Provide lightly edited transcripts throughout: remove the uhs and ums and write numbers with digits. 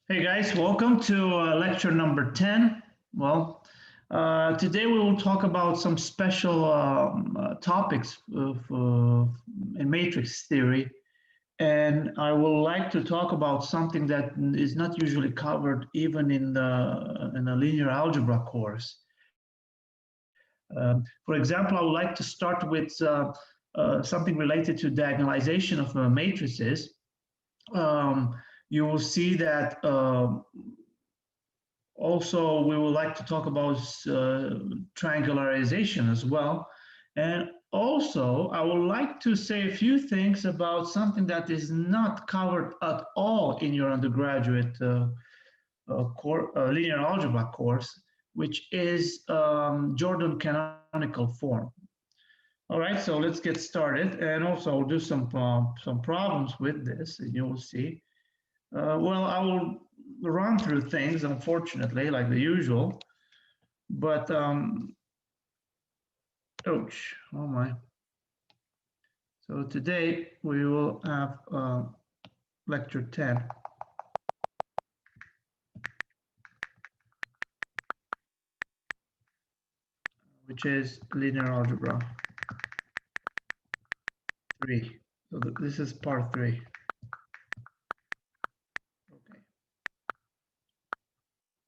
Hey guys, welcome to lecture number 10. Today we will talk about some special topics in matrix theory. And I would like to talk about something that is not usually covered even in a linear algebra course. For example, I would like to start with something related to diagonalization of matrices. You will see that also we would like to talk about triangularization as well. And also, I would like to say a few things about something that is not covered at all in your undergraduate linear algebra course, which is Jordan canonical form. All right, so let's get started, and also I'll do some problems with this, and you will see. I will run through things, unfortunately, like the usual, but ouch, oh my. So today we will have lecture 10. Which is linear algebra 3. So this is part 3. Okay.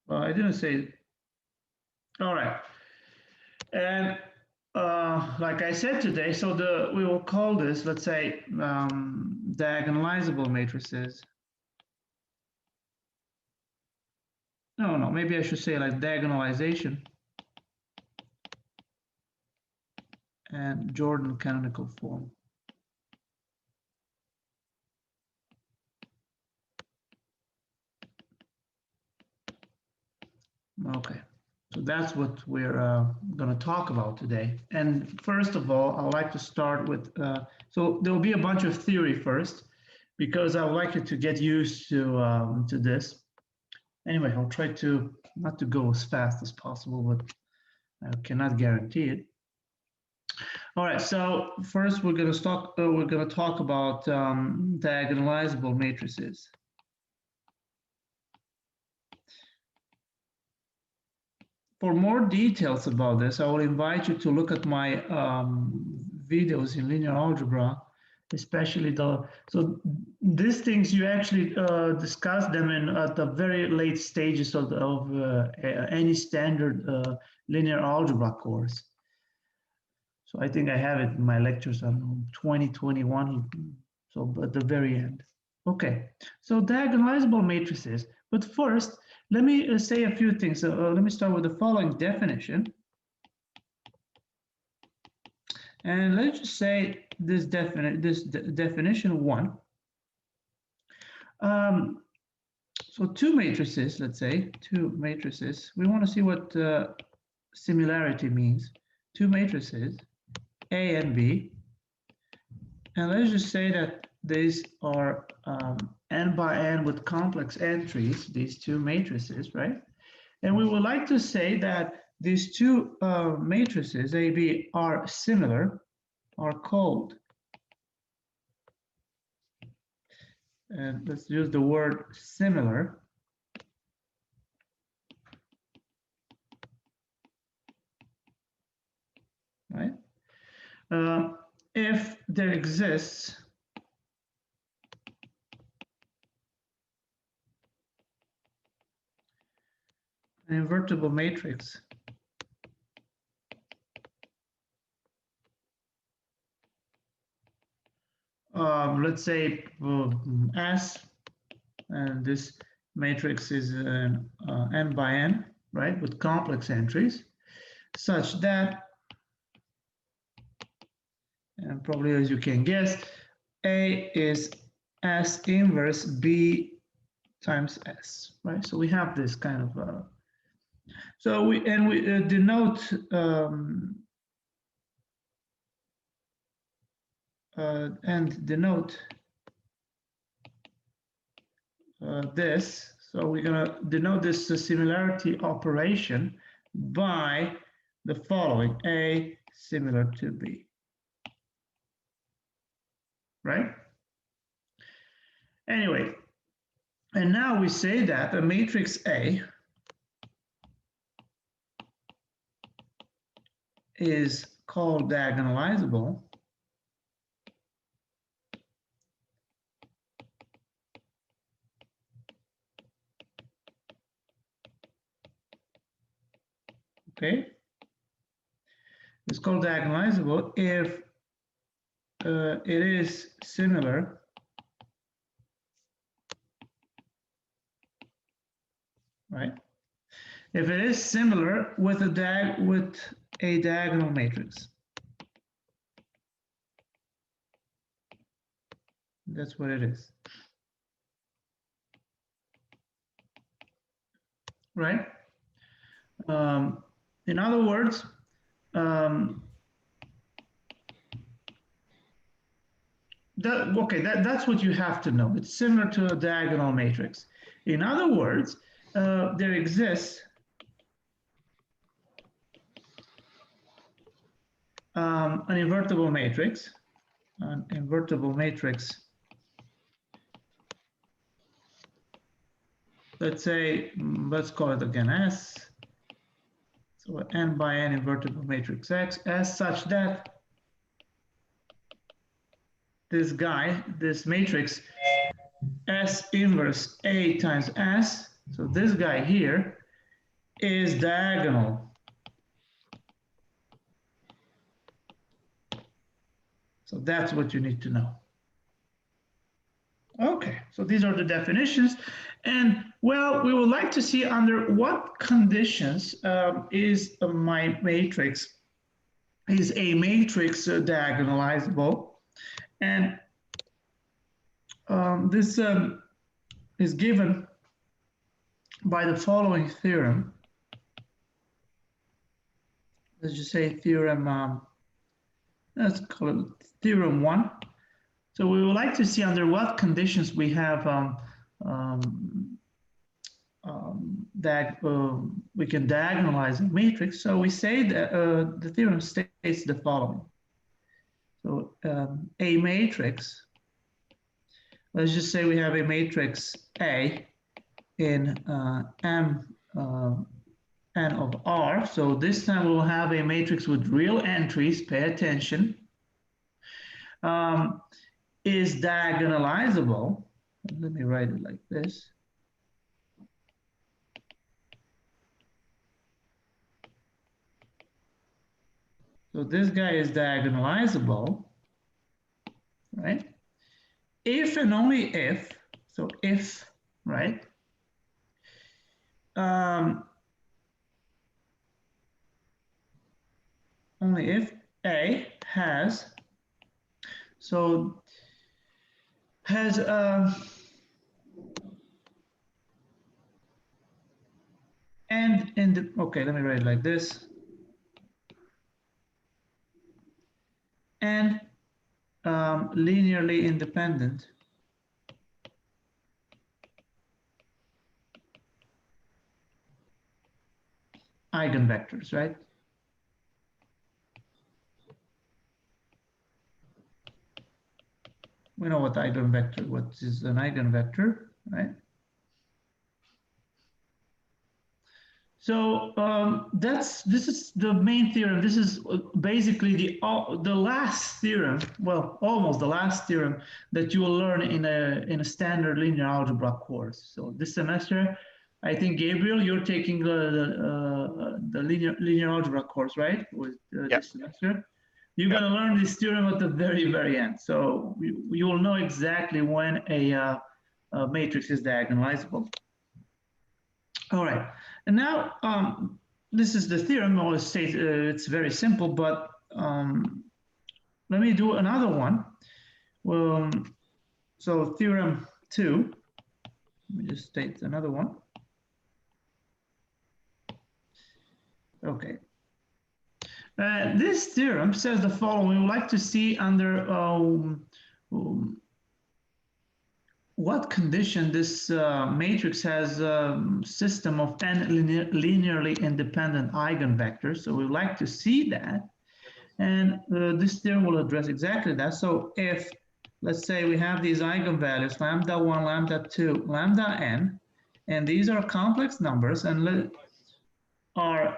Well, I didn't say. All right. And like I said today, so we will call this, let's say, diagonalizable matrices. No, maybe I should say like diagonalization and Jordan canonical form. Okay, so that's what we're going to talk about today. And first of all, I'd like to start with, so there will be a bunch of theory first, because I would like you to get used to this. Anyway, I'll try to not to go as fast as possible, but I cannot guarantee it. All right, so first we're going to talk about diagonalizable matrices. For more details about this, I will invite you to look at my videos in linear algebra, especially so these things you actually discuss them at the very late stages of any standard linear algebra course. So I think I have it in my lectures on 2021, so at the very end. Okay, so diagonalizable matrices, but first, let me say a few things. Let me start with the following definition. And let's just say this definition 1. So two matrices, let's say, two matrices. We want to see what similarity means. Two matrices, A and B. And let's just say that these are n by n with complex entries, these two matrices, right? And we would like to say that these two matrices, A, B, are similar, are called, and let's use the word similar, right? If there exists an invertible matrix let's say S, and this matrix is n by n, right, with complex entries, such that, and probably as you can guess, A is S inverse B times S, right? So we have this kind of, so we denote this. So we're going to denote this similarity operation by the following: A similar to B, right? Anyway, And now we say that a matrix A is called diagonalizable okay? It's called diagonalizable if it is similar right? If it is similar with a diagonal matrix. That's what it is. Right? In other words, that's what you have to know. It's similar to a diagonal matrix. In other words, there exists an invertible matrix. An invertible matrix. Let's say, let's call it again S. So n by n invertible matrix X as such that this guy, this matrix S inverse A times S, so this guy here is diagonal. So that's what you need to know. Okay, so these are the definitions. And well, we would like to see under what conditions is my matrix, is a matrix diagonalizable. And this is given by the following theorem. Let's just say theorem, let's call it Theorem 1. So we would like to see under what conditions we have that we can diagonalize a matrix. So we say that the theorem states the following. So a matrix, let's just say we have a matrix A in M n of R. So this time we'll have a matrix with real entries, pay attention, is diagonalizable. Let me write it like this. So this guy is diagonalizable, right? If and only if, so if, right? Only if A has, so has and in the, okay, let me write it like this. And linearly independent eigenvectors, right? We know what eigenvector, what is an eigenvector, right? So this is the main theorem. This is basically the last theorem, well, almost the last theorem that you will learn in a standard linear algebra course. So this semester, I think Gabriel, you're taking the linear algebra course, right? With this semester, you're going to learn this theorem at the very end. So you will know exactly when a matrix is diagonalizable. All right, and now this is the theorem. I always say it's very simple, but let me do another one. So Theorem 2, let me just state another one. Okay. This theorem says the following. We would like to see under what condition this matrix has a system of n linearly independent eigenvectors. So we'd like to see that. And this theorem will address exactly that. So if let's say we have these eigenvalues, lambda 1, lambda 2, lambda n, and these are complex numbers and are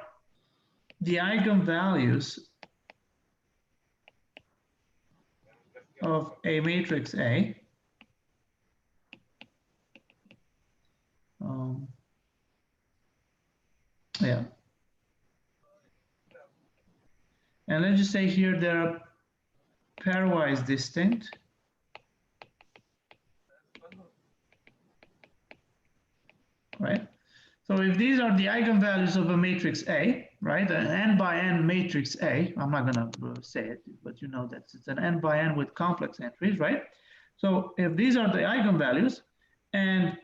the eigenvalues of a matrix A. Yeah. And let's just say here they are pairwise distinct. Right? So if these are the eigenvalues of a matrix A, right, an n by n matrix A, I'm not going to say it, but you know that it's an n by n with complex entries, right? So if these are the eigenvalues, and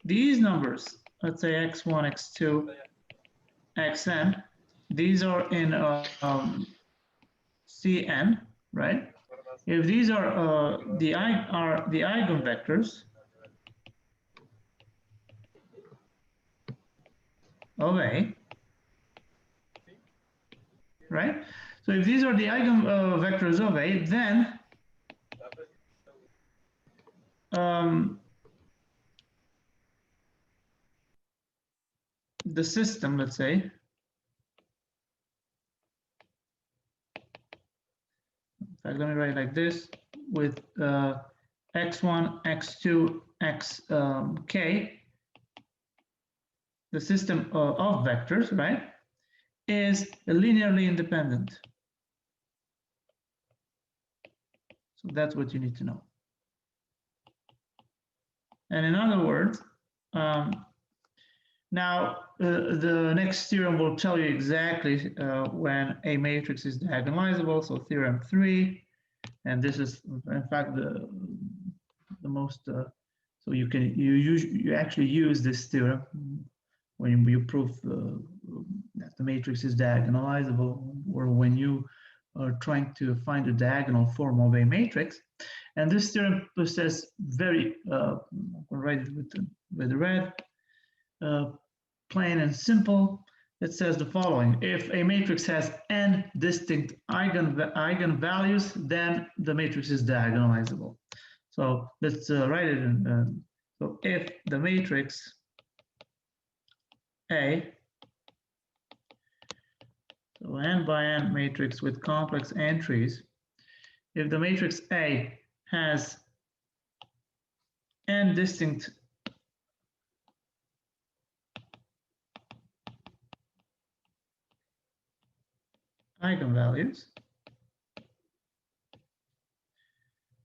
these numbers, let's say x1, x2, xn, these are in Cn, right? If these are the eigenvectors of A, right? So if these are the eigenvectors of A, then the system, let's say, in fact, let me write it like this, with x1, x2, xk, the system of vectors, right, is linearly independent. So that's what you need to know. And in other words, now the next theorem will tell you exactly when a matrix is diagonalizable, so Theorem 3, and this is in fact the most so you actually use this theorem when you prove that the matrix is diagonalizable, or when you are trying to find a diagonal form of a matrix. And this theorem says very I'll write it with red, plain and simple. It says the following: if a matrix has n distinct eigenvalues, then the matrix is diagonalizable. So let's write it in. So if the matrix A, so n by n matrix with complex entries, if the matrix A has n distinct eigenvalues,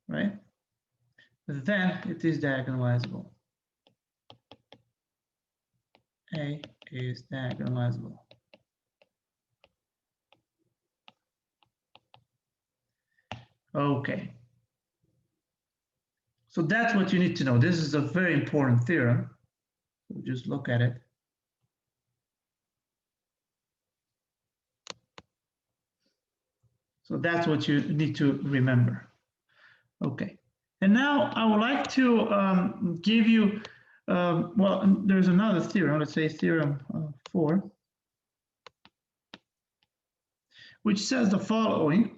right, then it is diagonalizable. A is diagonalizable. Okay. So that's what you need to know. This is a very important theorem. So just look at it. So that's what you need to remember. Okay. And now I would like to give you, well, there's another theorem, let's say Theorem of Four, which says the following.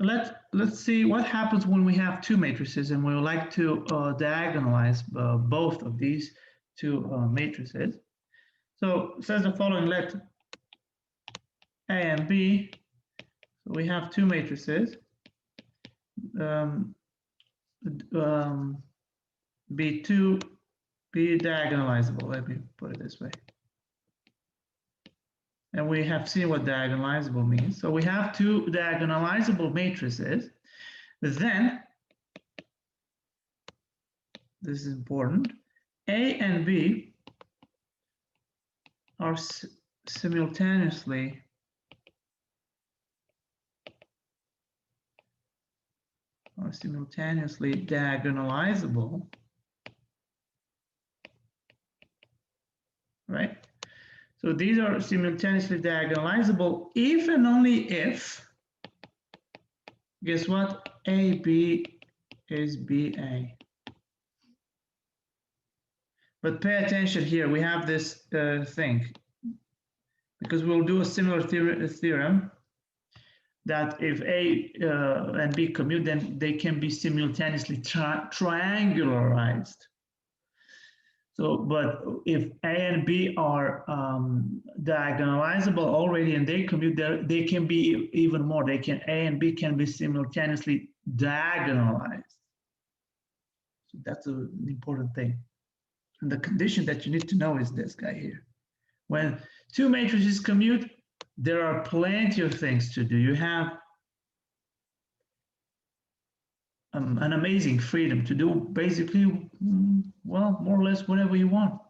Let's see what happens when we have two matrices and we would like to diagonalize both of these two matrices. So it says the following: let A and B, so we have two matrices, B2 be diagonalizable. Let me put it this way. And we have seen what diagonalizable means. So we have two diagonalizable matrices. Then, this is important, A and B are simultaneously diagonalizable, right? So these are simultaneously diagonalizable if and only if, guess what, AB is BA. But pay attention here, we have this thing, because we'll do a similar theorem that if A and B commute, then they can be simultaneously triangularized. So, but if A and B are diagonalizable already and they commute, they can be even more. A and B can be simultaneously diagonalized. So that's an important thing. And the condition that you need to know is this guy here. When two matrices commute, there are plenty of things to do. You have an amazing freedom to do basically, well, more or less whatever you want.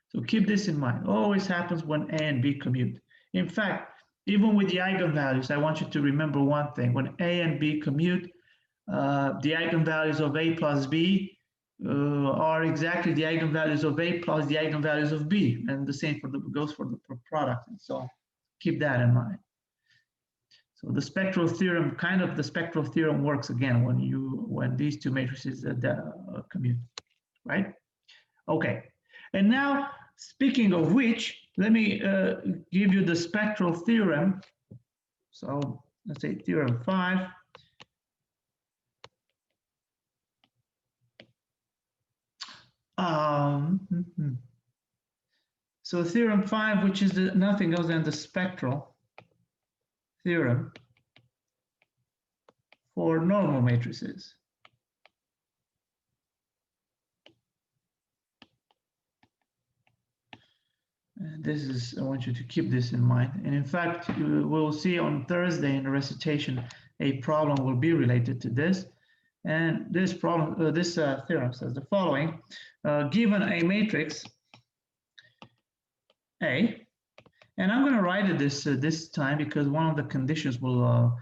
So keep this in mind. Always happens when A and B commute. In fact, even with the eigenvalues, I want you to remember one thing. When A and B commute, the eigenvalues of A plus B are exactly the eigenvalues of A plus the eigenvalues of B, and the same goes for the product. And so keep that in mind. So the spectral theorem, the spectral theorem works again when these two matrices commute, right? Okay, and now speaking of which, let me give you the spectral theorem. So let's say Theorem 5. So Theorem 5, which is nothing else than the spectral theorem for normal matrices. And this is, I want you to keep this in mind. And in fact, you will see on Thursday in the recitation, a problem will be related to this. And this problem, this theorem says the following: given a matrix A, and I'm going to write it this time because one of the conditions will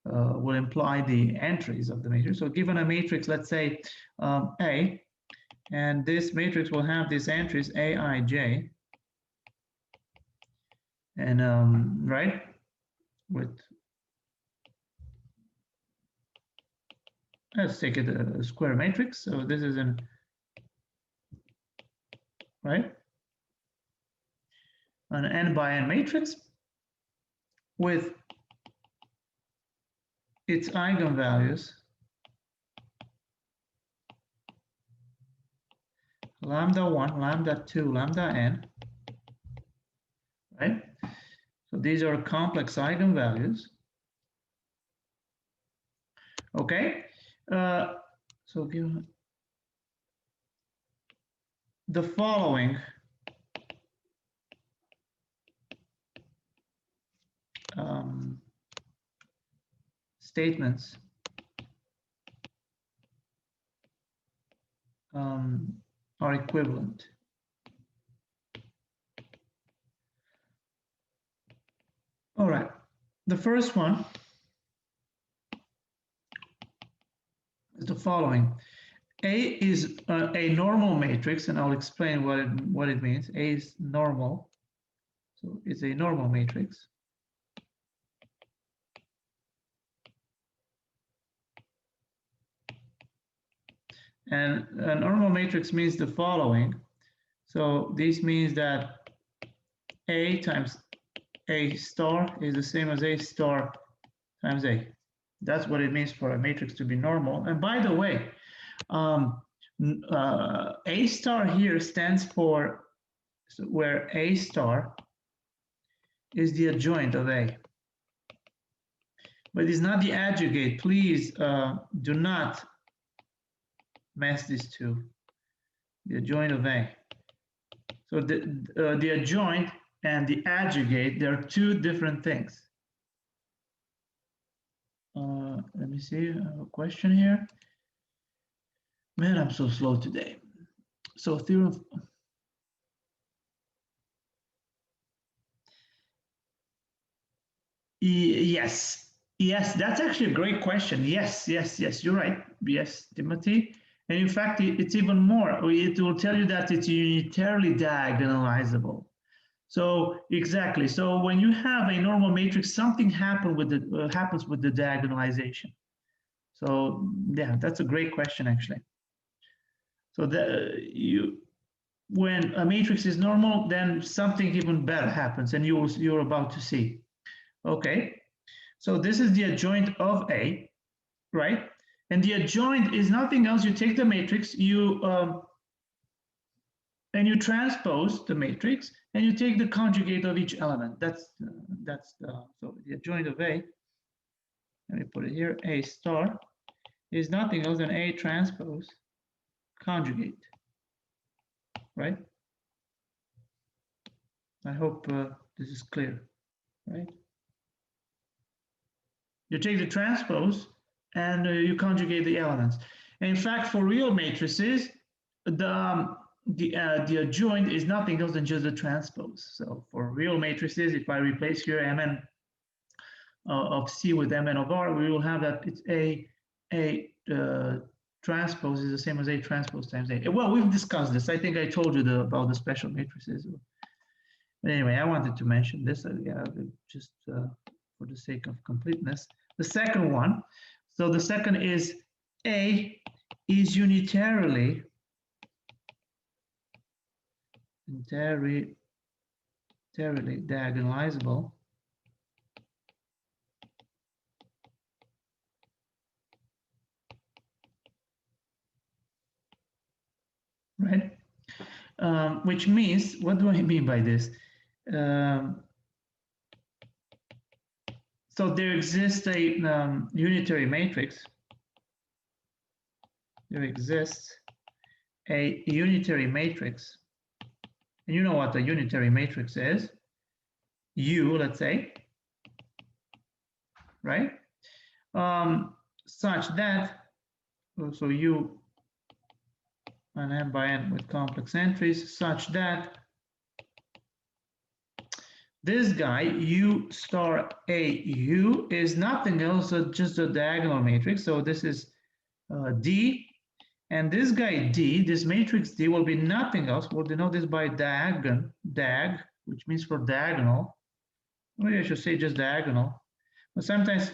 imply the entries of the matrix. So given a matrix, let's say A, and this matrix will have these entries Aij, and right, with, let's take it a square matrix. So this is an, right, an n by n matrix with its eigenvalues lambda 1, lambda 2, lambda n, right? So these are complex eigenvalues. Okay, so give the following statements are equivalent. All right, the first one is the following. A is a normal matrix, and I'll explain what it means. A is normal, so it's a normal matrix. And a normal matrix means the following. So this means that A times A star is the same as A star times A. That's what it means for a matrix to be normal. And by the way, A star here stands for where A star is the adjoint of A. But it's not the adjugate. Please do not mess these two. The adjoint of A. So the adjoint and the adjugate, they're two different things. Let me see, a question here. Man, I'm so slow today. So theorem. Yes, that's actually a great question. Yes, you're right. Yes, Timothy. And in fact, it's even more. It will tell you that it's unitarily diagonalizable. So exactly. So when you have a normal matrix, something happens with the diagonalization. So yeah, that's a great question actually. So when a matrix is normal, then something even better happens, and you're about to see. Okay. So this is the adjoint of A, right? And the adjoint is nothing else. You take the matrix, and you transpose the matrix, and you take the conjugate of each element. So the adjoint of A. Let me put it here. A star is nothing else than A transpose conjugate, right? I hope this is clear, right? You take the transpose and you conjugate the elements. And in fact, for real matrices, the adjoint is nothing else than just the transpose. So for real matrices, if I replace here Mn of C with Mn of R, we will have that it's A transpose is the same as A transpose times A. Well, we've discussed this. I think I told you about the special matrices. But anyway, I wanted to mention this just for the sake of completeness. The second one, so the second is A is unitarily diagonalizable right? Which means, what do I mean by this? So there exists a unitary matrix. There exists a unitary matrix. And you know what a unitary matrix is? U, let's say, right? Such that, so U and n by n with complex entries, such that this guy, U star AU, is nothing else than just a diagonal matrix. So this is D, and this guy D, this matrix D, will be nothing else. We'll denote this by dag, which means for diagonal. Maybe I should say just diagonal. But sometimes,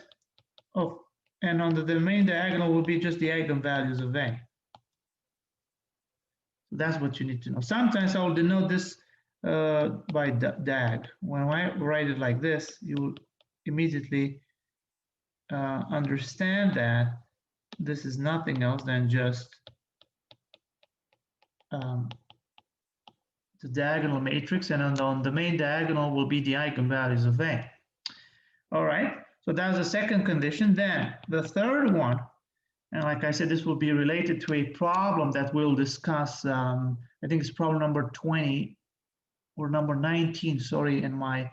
and on the main diagonal will be just the eigenvalues of A. So that's what you need to know. Sometimes I will denote this by dag. When I write it like this, you will immediately understand that this is nothing else than just the diagonal matrix, and on the main diagonal will be the eigenvalues of A. All right, so that's the second condition. Then the third one, and like I said, this will be related to a problem that we'll discuss. I think it's problem number 20 or number 19, sorry, in my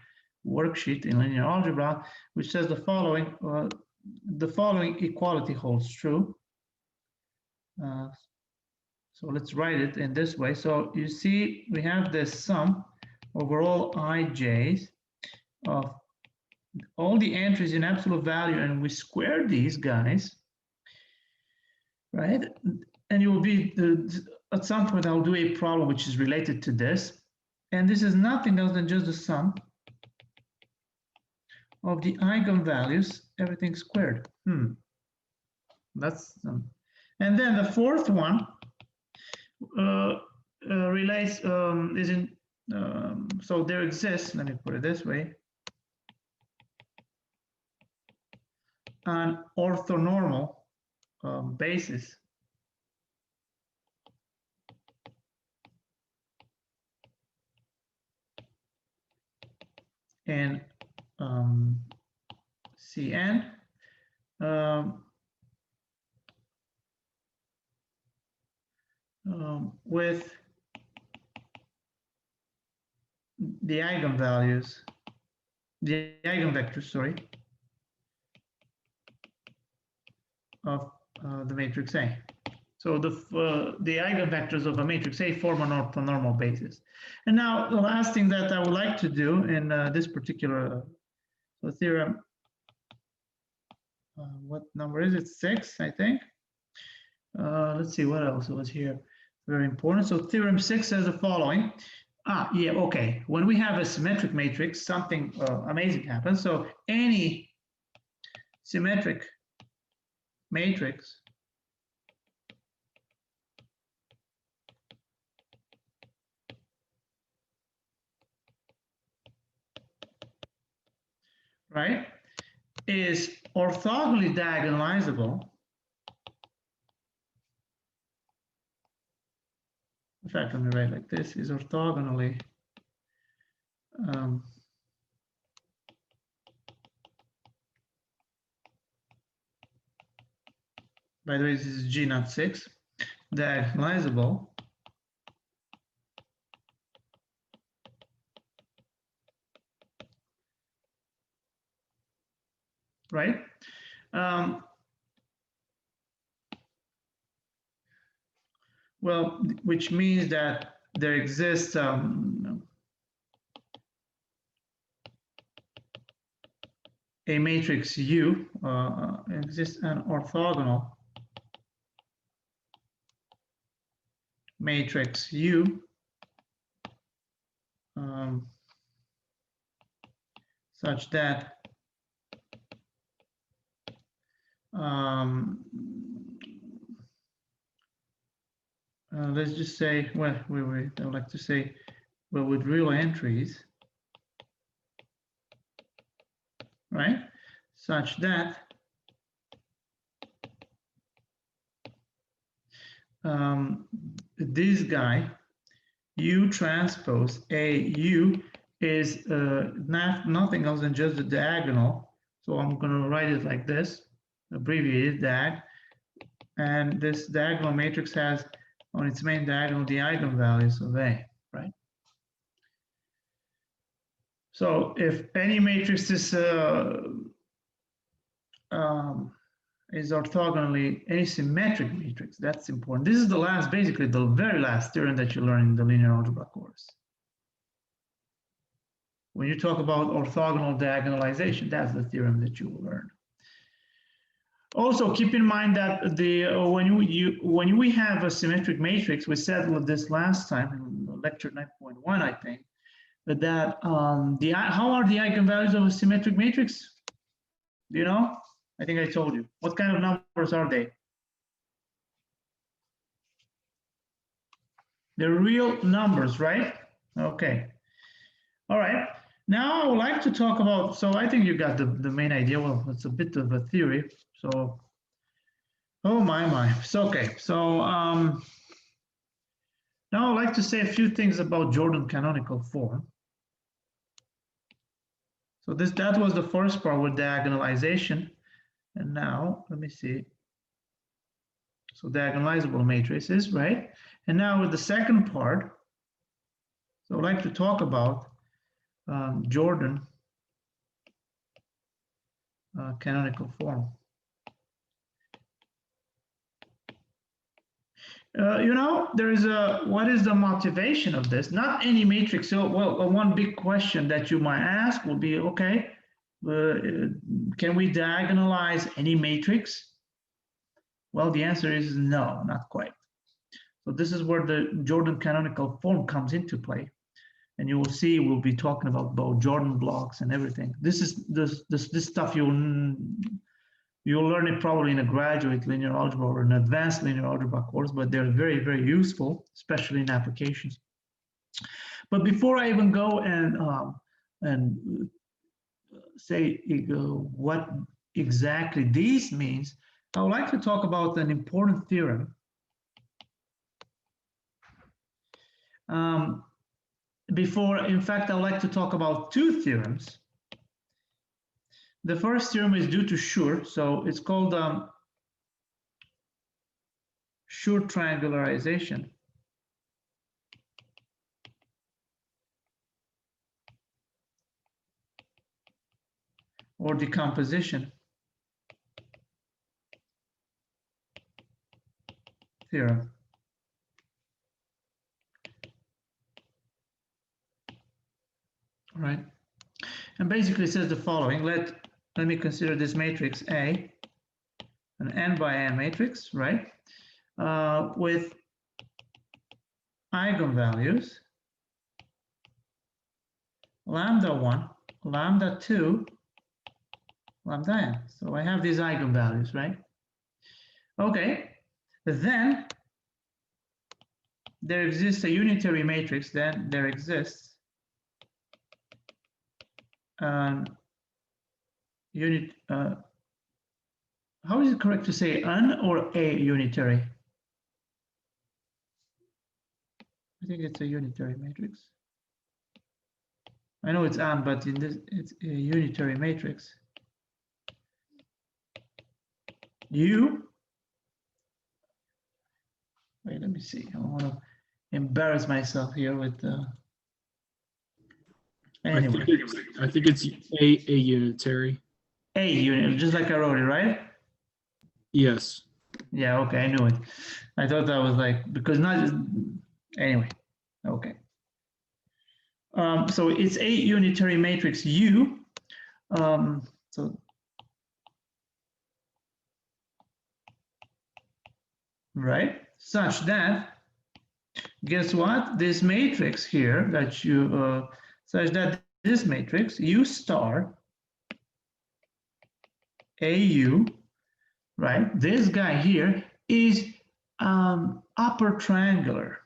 worksheet in linear algebra, which says the following equality holds true. So let's write it in this way. So you see, we have this sum over all ij's of all the entries in absolute value, and we square these guys, right? And you will be, at some point, I'll do a problem which is related to this. And this is nothing else than just the sum of the eigenvalues, everything squared. That's and then the fourth one relates is in so there exists, let me put it this way, an orthonormal basis in Cn with the eigenvalues, the eigenvectors, sorry, of the matrix A. So the eigenvectors of a matrix A form an orthonormal basis. And now the last thing that I would like to do in this particular theorem, what number is it? 6, I think. Let's see what else was here. Very important. So theorem 6 says the following. Yeah, okay. When we have a symmetric matrix, something amazing happens. So any symmetric matrix right, is orthogonally diagonalizable. In fact, let me write like this, is orthogonally by the way, this is G not 6, diagonalizable right? Well, which means that there exists a matrix U, exists an orthogonal matrix U such that let's just say, well, wait, I would like to say, well, with real entries, right? Such that this guy, U transpose AU, is nothing else than just the diagonal. So I'm going to write it like this, abbreviated DAG. And this diagonal matrix has on its main diagonal the eigenvalues of A, right? So if any matrix is orthogonally any symmetric matrix, that's important. This is the last, basically the very last theorem that you learn in the linear algebra course. When you talk about orthogonal diagonalization, that's the theorem that you will learn. Also, keep in mind that when we have a symmetric matrix, we said this last time in lecture 9.1, I think, that how are the eigenvalues of a symmetric matrix? Do you know? I think I told you. What kind of numbers are they? They're real numbers, right? Okay. All right. Now I would like to talk about, so I think you got the main idea. Well, it's a bit of a theory. So, oh my. So, okay. So now I'd like to say a few things about Jordan canonical form. So that was the first part with diagonalization. And now, let me see. So diagonalizable matrices, right? And now with the second part, so I'd like to talk about Jordan canonical form. There is what is the motivation of this? Not any matrix. So, well, one big question that you might ask will be, okay, can we diagonalize any matrix? Well, the answer is no, not quite. So this is where the Jordan canonical form comes into play. And you will see we'll be talking about both Jordan blocks and everything. This is this stuff you'll learn it probably in a graduate linear algebra or an advanced linear algebra course, but they're very, very useful, especially in applications. But before I even go and say what exactly these means, I would like to talk about an important theorem. In fact, I would like to talk about two theorems. The first theorem is due to Schur, so it's called Schur triangularization. Or decomposition theorem. All right. And basically it says the following. Let me consider this matrix A, an n by n matrix, right? With eigenvalues lambda 1, lambda 2, lambda n. So I have these eigenvalues, right? Okay, then there exists a unitary matrix, then there exists unit, how is it correct to say an or a unitary? I think it's a unitary matrix. I know it's an, but in this, it's a unitary matrix. U. Wait, let me see. I don't want to embarrass myself here with. Anyway, I think it's a unitary. A unit, just like I wrote it, right? Yes. Yeah. Okay, I knew it. I thought that was like because not just anyway. Okay. So it's a unitary matrix U. So right, such that, guess what? This matrix here that you, such that this matrix U star AU, right? This guy here is upper triangular.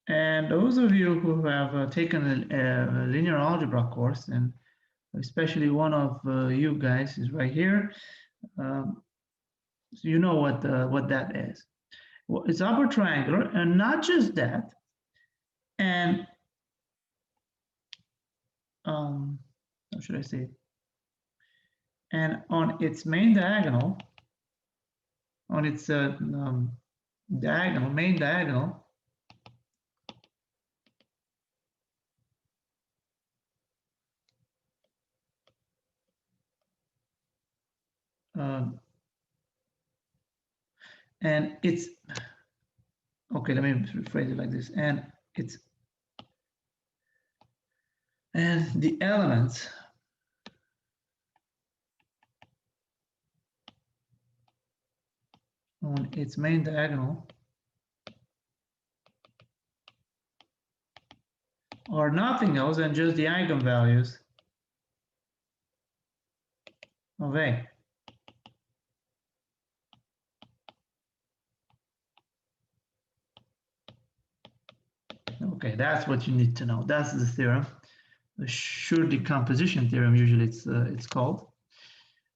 And those of you who have taken a linear algebra course, and especially one of you guys is right here, so you know what that is. Well, it's upper triangular, and not just that, and how should I say it? And on its main diagonal, on its diagonal, main diagonal, and it's okay. Let me rephrase it like this: and the elements on its main diagonal are nothing else than just the eigenvalues of A. Okay, that's what you need to know. That's the theorem, the sure decomposition theorem. Usually, it's called.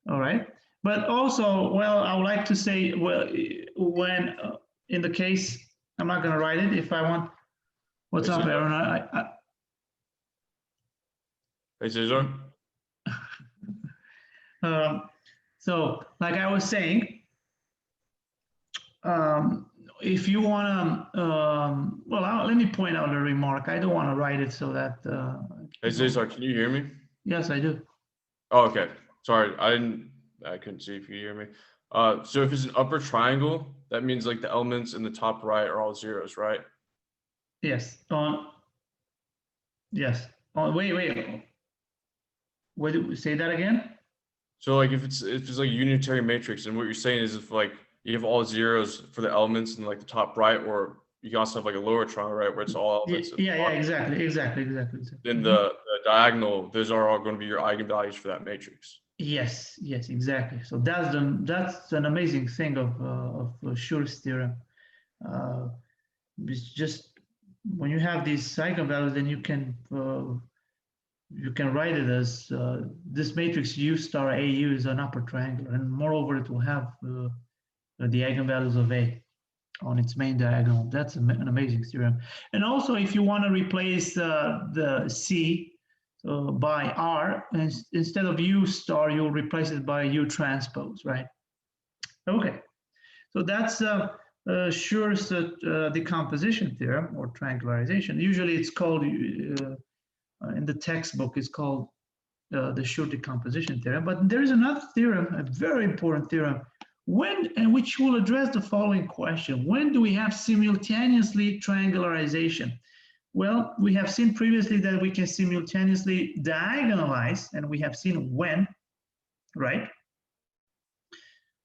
All right, but also, well, I would like to say, well, when in the case, I'm not going to write it. If I want, what's up, Aaron? Hey, Cezar. So, like I was saying, if you want to, well, let me point out a remark. I don't want to write it so that. Hey, Cezar, can you hear me? Yes, I do. Oh, okay. Sorry, I couldn't see if you hear me. So if it's an upper triangle, that means like the elements in the top right are all zeros, right? Yes. Yes. Wait. What did we say that again? So like if it's like a unitary matrix, and what you're saying is if like you have all zeros for the elements in like the top right, or you can also have like a lower triangle, right, where it's all elements. Yeah, exactly. Then the diagonal, those are all going to be your eigenvalues for that matrix. Yes, exactly. So that's an amazing thing of Schur's theorem. It's just when you have these eigenvalues, then you can write it as this matrix U star AU is an upper triangle, and moreover, it will have the eigenvalues of A on its main diagonal. That's an amazing theorem. And also, if you want to replace the C by R, instead of U star, you'll replace it by U transpose, right? Okay, so that's Schur's decomposition theorem or triangularization. Usually it's called, in the textbook, it's called the Schur decomposition theorem. But there is another theorem, a very important theorem, which will address the following question: when do we have simultaneously triangularization? Well, we have seen previously that we can simultaneously diagonalize, and we have seen when, right?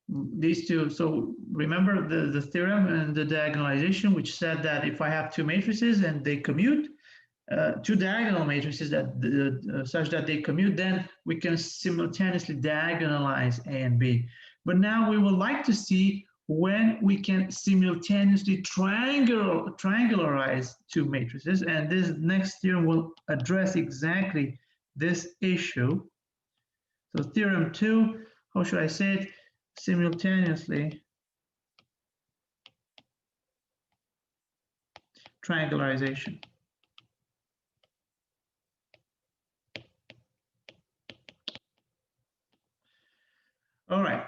These two. So remember the theorem and the diagonalization, which said that if I have two matrices and they commute, two diagonal matrices that such that they commute, then we can simultaneously diagonalize A and B. But now we would like to see when we can simultaneously triangularize two matrices, and this next theorem will address exactly this issue. So theorem 2, how should I say it? Simultaneously triangularization. All right.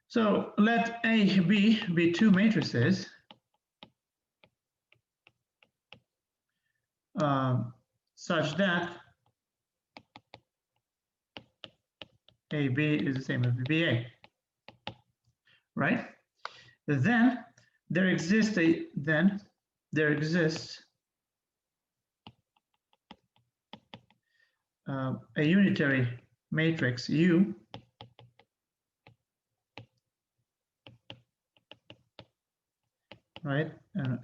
So let A, B be two matrices such that AB is the same as BA, right? Then there exists a unitary matrix U, right,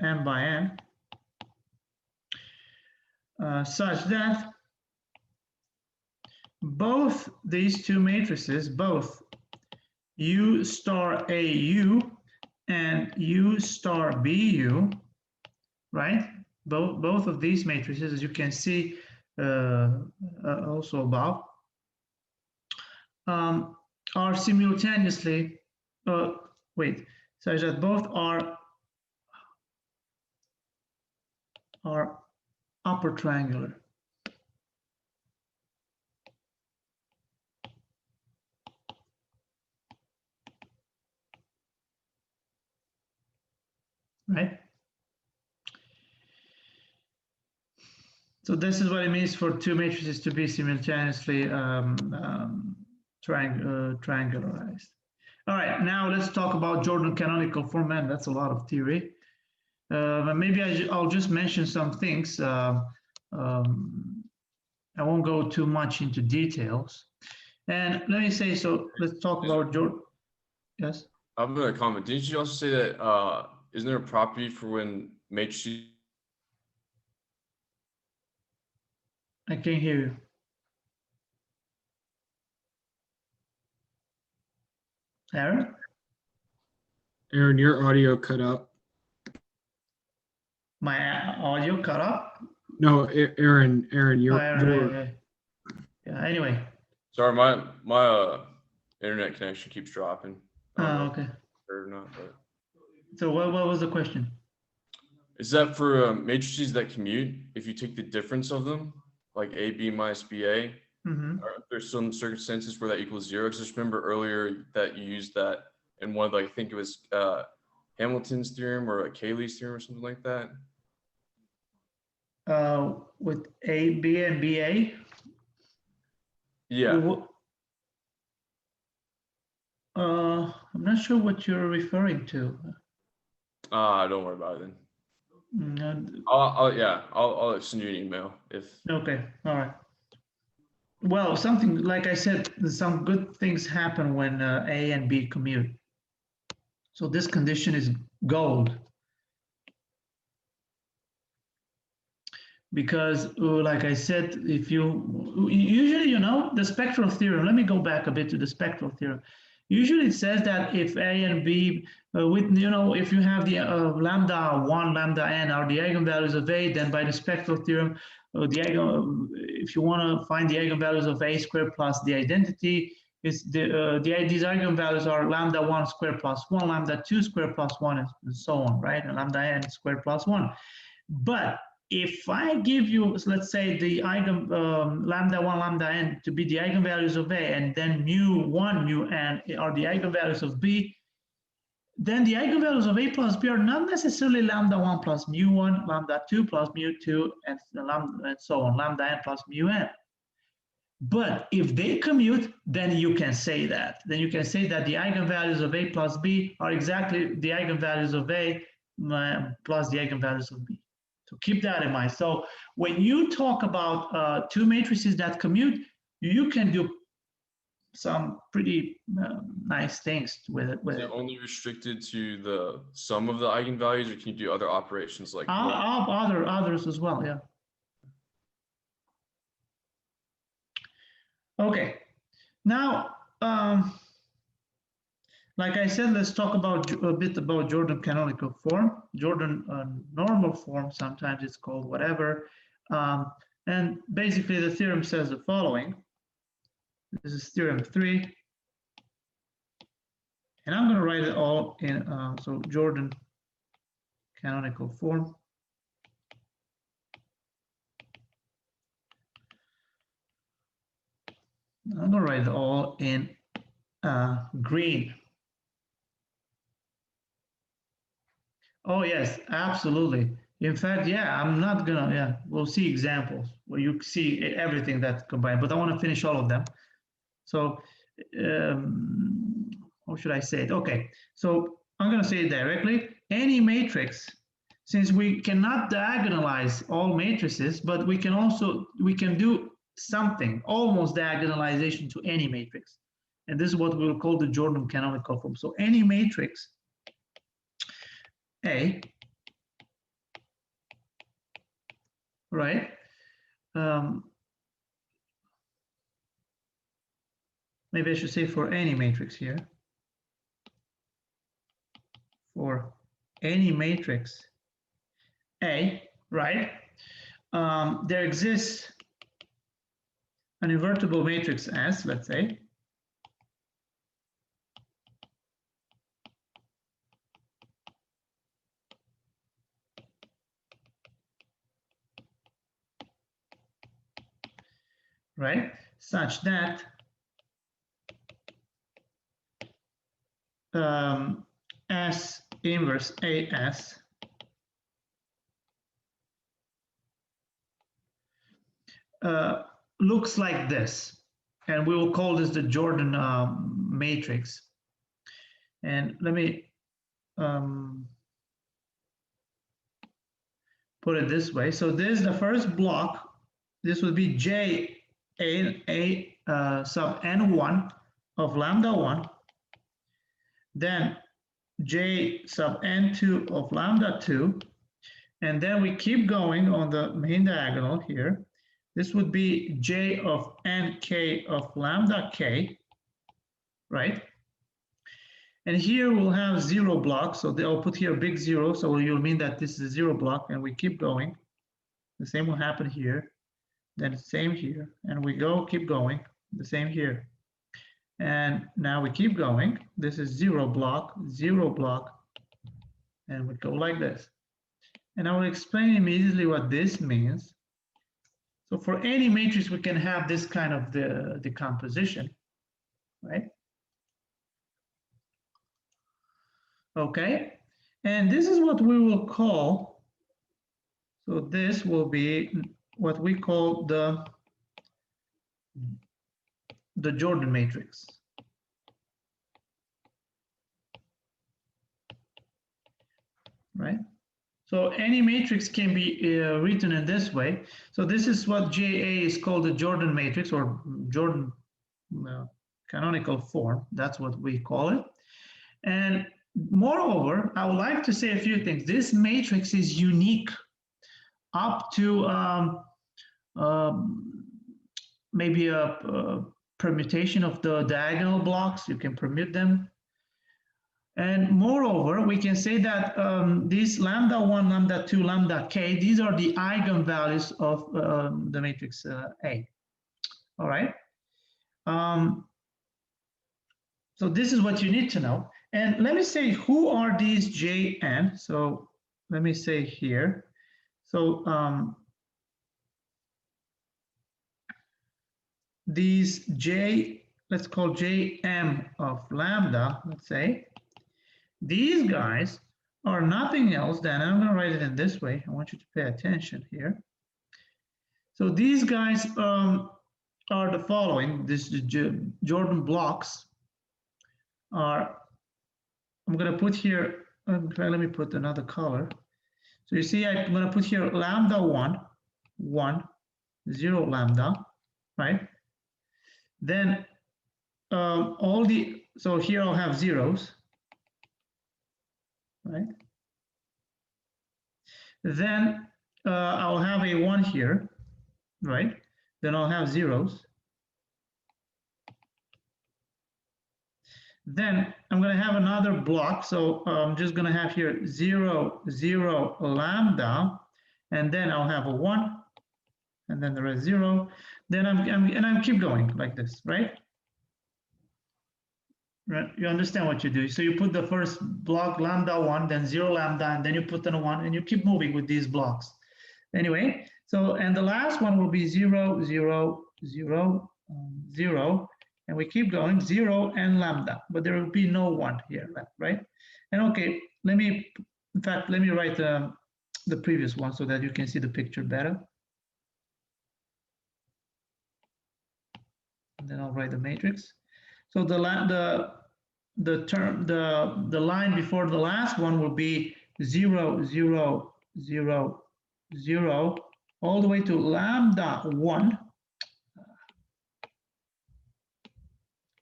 M by N, such that both these two matrices, both U star AU and U star BU, right? Both of these matrices, as you can see also above, are simultaneously, such that both are upper triangular. Right? So this is what it means for two matrices to be simultaneously triangularized. All right, now let's talk about Jordan canonical form. Man, that's a lot of theory. Maybe I'll just mention some things. I won't go too much into details. And let me say, so let's talk about Jordan. Yes? I'm going to comment. Didn't you also say that isn't there a property for when matrices? I can't hear you. Aaron? Aaron, your audio cut out. My audio cut up? No, Aaron, your yeah. Anyway. Sorry, my internet connection keeps dropping. Okay. Or not, but. So what was the question? Is that for matrices that commute? If you take the difference of them, like AB minus BA, there's some circumstances where that equals 0. Because I just remember earlier that you used that in one of, like, I think it was Hamilton's theorem or Cayley's theorem or something like that. With AB and BA? Yeah. I'm not sure what you're referring to. Don't worry about it then. I'll send you an email if. Okay, all right. Well, something like I said, some good things happen when A and B commute. So this condition is gold. Because like I said, if you usually, the spectral theorem, let me go back a bit to the spectral theorem. Usually it says that if A and B, if you have the lambda 1, lambda n are the eigenvalues of A, then by the spectral theorem, if you want to find the eigenvalues of A squared plus the identity, these eigenvalues are lambda 1 squared plus 1, lambda 2 squared plus 1, and so on, right? And lambda n squared plus 1. But if I give you, let's say, the lambda 1, lambda n to be the eigenvalues of A, and then mu 1, mu n are the eigenvalues of B, then the eigenvalues of A plus B are not necessarily lambda 1 plus mu 1, lambda 2 plus mu 2, and so on, lambda n plus mu n. But if they commute, then you can say that. Then you can say that the eigenvalues of A plus B are exactly the eigenvalues of A plus the eigenvalues of B. So keep that in mind. So when you talk about two matrices that commute, you can do some pretty nice things with it. Is it only restricted to the sum of the eigenvalues, or can you do other operations like others as well? Yeah. Okay. Now like I said, let's talk about a bit about Jordan canonical form, Jordan normal form, sometimes it's called whatever. And basically the theorem says the following. This is Theorem 3. And I'm going to write it all in, so Jordan canonical form. I'm going to write it all in green. Oh, yes, absolutely. In fact, yeah, I'm not gonna, yeah, we'll see examples where you see everything that's combined, but I want to finish all of them. So, how should I say it? Okay, so I'm gonna say it directly. Any matrix, since we cannot diagonalize all matrices, but we can do something, almost diagonalization to any matrix. And this is what we'll call the Jordan canonical form. So any matrix A, right? Maybe I should say for any matrix here. For any matrix A, right? There exists an invertible matrix S, let's say. Right? Such that S inverse AS looks like this. And we will call this the Jordan matrix. And let me put it this way. So this is the first block. This would be J A sub n1 of lambda 1. Then J sub n2 of lambda 2. And then we keep going on the main diagonal here. This would be J of nk of lambda k, right? And here we'll have 0 blocks. So I'll put here a big 0. So you'll mean that this is a 0 block, and we keep going. The same will happen here. Then the same here. And we go, keep going. The same here. And now we keep going. This is 0 block, 0 block. And we go like this. And I will explain immediately what this means. So for any matrix, we can have this kind of the decomposition, right? Okay, and this is what we will call, so this will be what we call the Jordan matrix. Right? So any matrix can be written in this way. So this is what JA is called the Jordan matrix, or Jordan canonical form. That's what we call it. And moreover, I would like to say a few things. This matrix is unique up to maybe a permutation of the diagonal blocks. You can permute them. And moreover, we can say that these lambda 1, lambda 2, lambda k, these are the eigenvalues of the matrix A. All right. So this is what you need to know. And let me say, who are these Jn? So let me say here. So these J, let's call Jm of lambda, let's say. These guys are nothing else than, I'm going to write it in this way. I want you to pay attention here. So these guys are the following. This Jordan blocks are, I'm going to put here, let me put another color. So you see, I'm going to put here lambda 1, 1, 0 lambda, right? Then so here I'll have zeros. Right? Then I'll have a 1 here, right? Then I'll have zeros. Then I'm going to have another block. So I'm just going to have here 0, 0, lambda, and then I'll have a 1, and then the rest 0. Then I'm keep going like this, right? Right? You understand what you do. So you put the first block lambda 1, then 0 lambda, and then you put in a 1, and you keep moving with these blocks. Anyway, so, and the last one will be 0, 0, 0, 0, and we keep going 0 and lambda, but there will be no 1 here left, right? And okay, let me write the previous one so that you can see the picture better. And then I'll write the matrix. So the line before the last one will be 0, 0, 0, 0, all the way to lambda 1,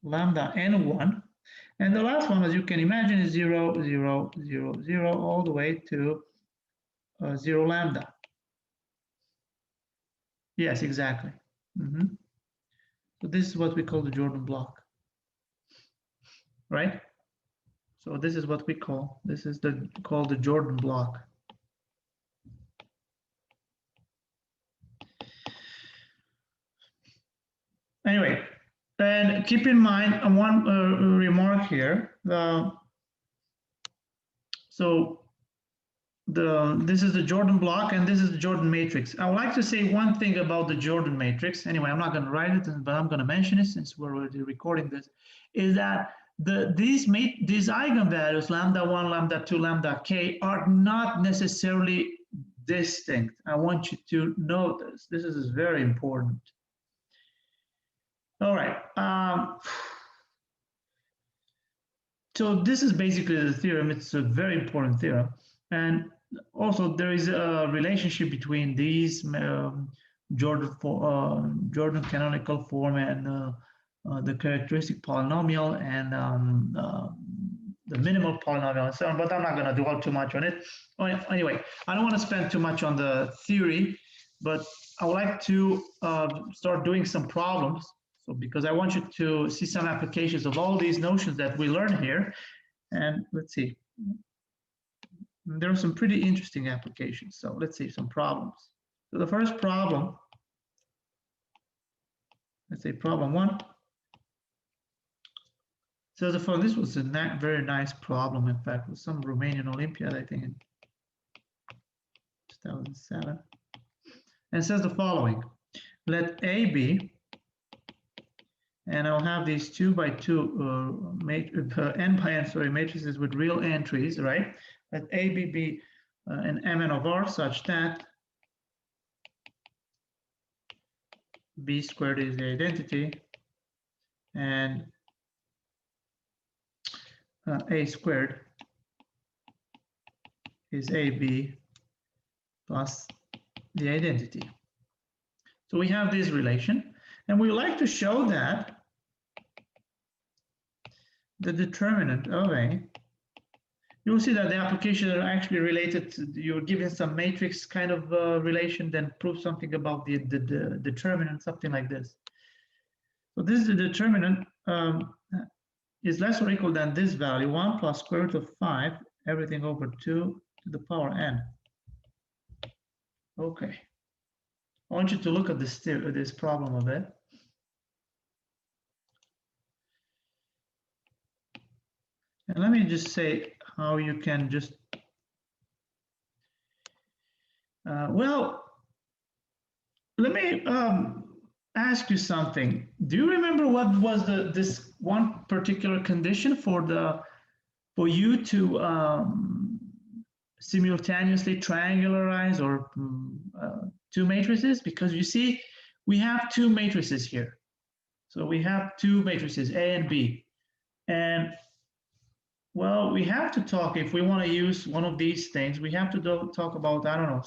lambda n 1. And the last one, as you can imagine, is 0, 0, 0, 0, all the way to 0 lambda. Yes, exactly. So this is what we call the Jordan block, right? So this is what we call, this is called the Jordan block. Anyway, and keep in mind one remark here. This is the Jordan block, and this is the Jordan matrix. I would like to say one thing about the Jordan matrix. Anyway, I'm not going to write it, but I'm going to mention it since we're already recording this. Is that these eigenvalues lambda 1, lambda 2, lambda k are not necessarily distinct. I want you to know this. This is very important. All right. So this is basically the theorem. It's a very important theorem. And also there is a relationship between these Jordan canonical form and the characteristic polynomial and the minimal polynomial and so on, but I'm not going to dwell too much on it. Anyway, I don't want to spend too much on the theory, but I would like to start doing some problems. So because I want you to see some applications of all these notions that we learn here. And let's see. There are some pretty interesting applications. So let's see some problems. So the first problem, let's say problem 1. So this was a very nice problem, in fact, with some Romanian Olympiad, I think, in 2007. And it says the following: let A be, and I'll have these 2 by 2 n by n matrices with real entries, right? Let A be an Mn of R such that B squared is the identity and A squared is AB plus the identity. So we have this relation, and we like to show that the determinant of A, you'll see that the applications are actually related to, you're given some matrix kind of relation, then prove something about the determinant, something like this. So this is the determinant is less or equal than this value, 1 plus square root of 5, everything over 2 to the power n. Okay. I want you to look at this problem a bit. And let me just say how you can just, well, let me ask you something. Do you remember what was this one particular condition for you to simultaneously triangularize or 2 matrices? Because you see, we have 2 matrices here. So we have 2 matrices, A and B. And well, we have to talk, if we want to use one of these things, we have to talk about, I don't know,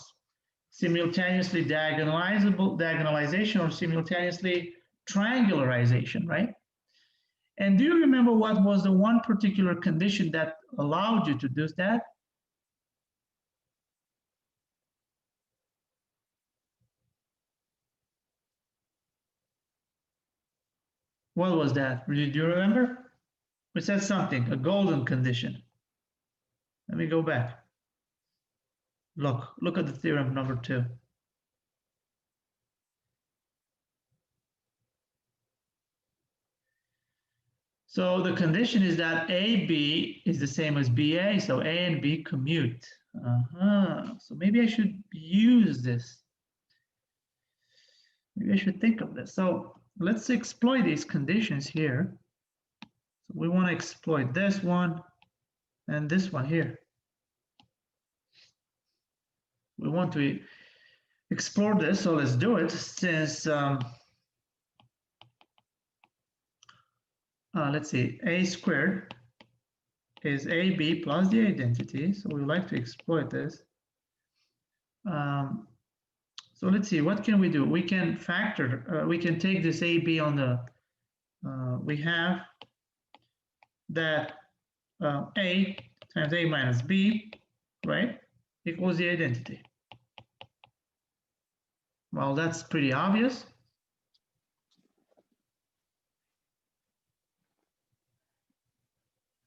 simultaneously diagonalization or simultaneously triangularization, right? And do you remember what was the one particular condition that allowed you to do that? What was that? Do you remember? We said something, a golden condition. Let me go back. Look at the theorem number 2. So the condition is that AB is the same as BA, so A and B commute. So maybe I should use this. Maybe I should think of this. So let's exploit these conditions here. So we want to exploit this one and this one here. We want to explore this, so let's do it. Since let's see, a squared is AB plus the identity, so we like to exploit this. So let's see, what can we do? We can factor, we can take this AB on the, we have that A times A minus B, right, equals the identity. Well, that's pretty obvious.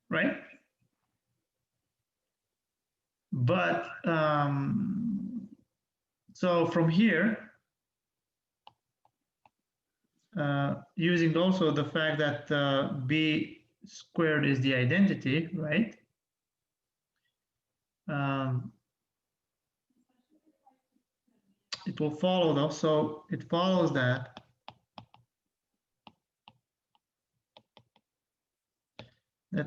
Right? But so from here, using also the fact that B squared is the identity, right? It will follow though, so it follows that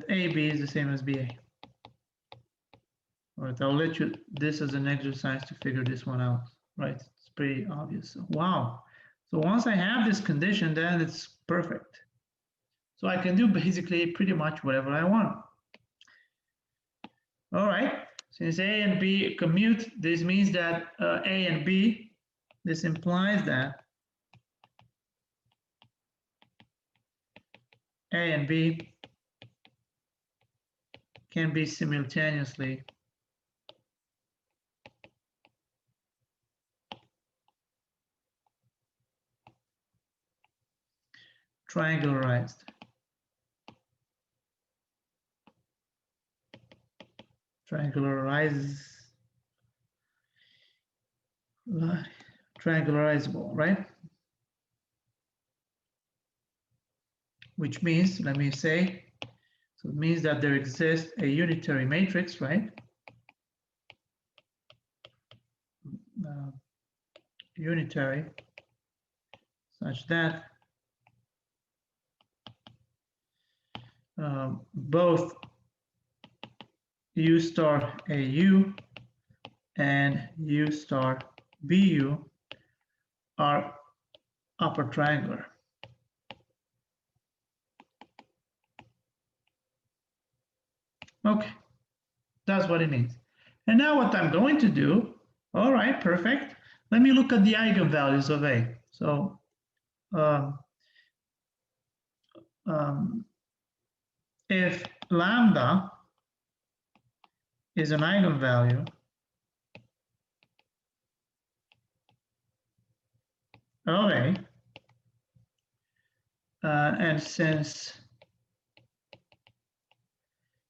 AB is the same as BA. All right, I'll let you this as an exercise to figure this one out, right? It's pretty obvious. So, wow. So once I have this condition, then it's perfect. So I can do basically pretty much whatever I want. All right, since A and B commute, this means that A and B, this implies that A and B can be simultaneously triangularized. Triangularizable, right? Which means, let me say, so it means that there exists a unitary matrix, right? Unitary, such that both U star AU and U star BU are upper triangular. Okay, that's what it means. And now what I'm going to do, all right, perfect. Let me look at the eigenvalues of A. So if lambda is an eigenvalue of A, and since,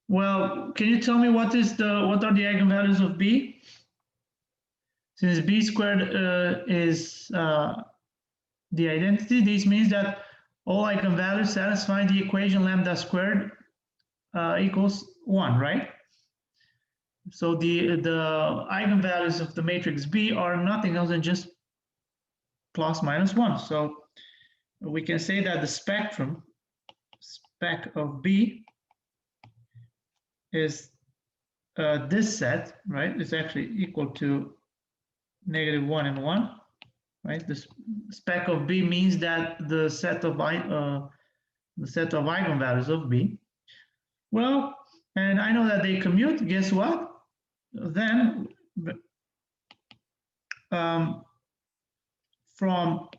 well, can you tell me what are the eigenvalues of B? Since B squared is the identity, this means that all eigenvalues satisfy the equation lambda squared equals 1, right? So the eigenvalues of the matrix B are nothing else than just plus minus 1. So we can say that the spec of B is this set, right? It's actually equal to -1 and 1, right? The spec of B means that the set of eigenvalues of B. Well, and I know that they commute. Guess what? Then from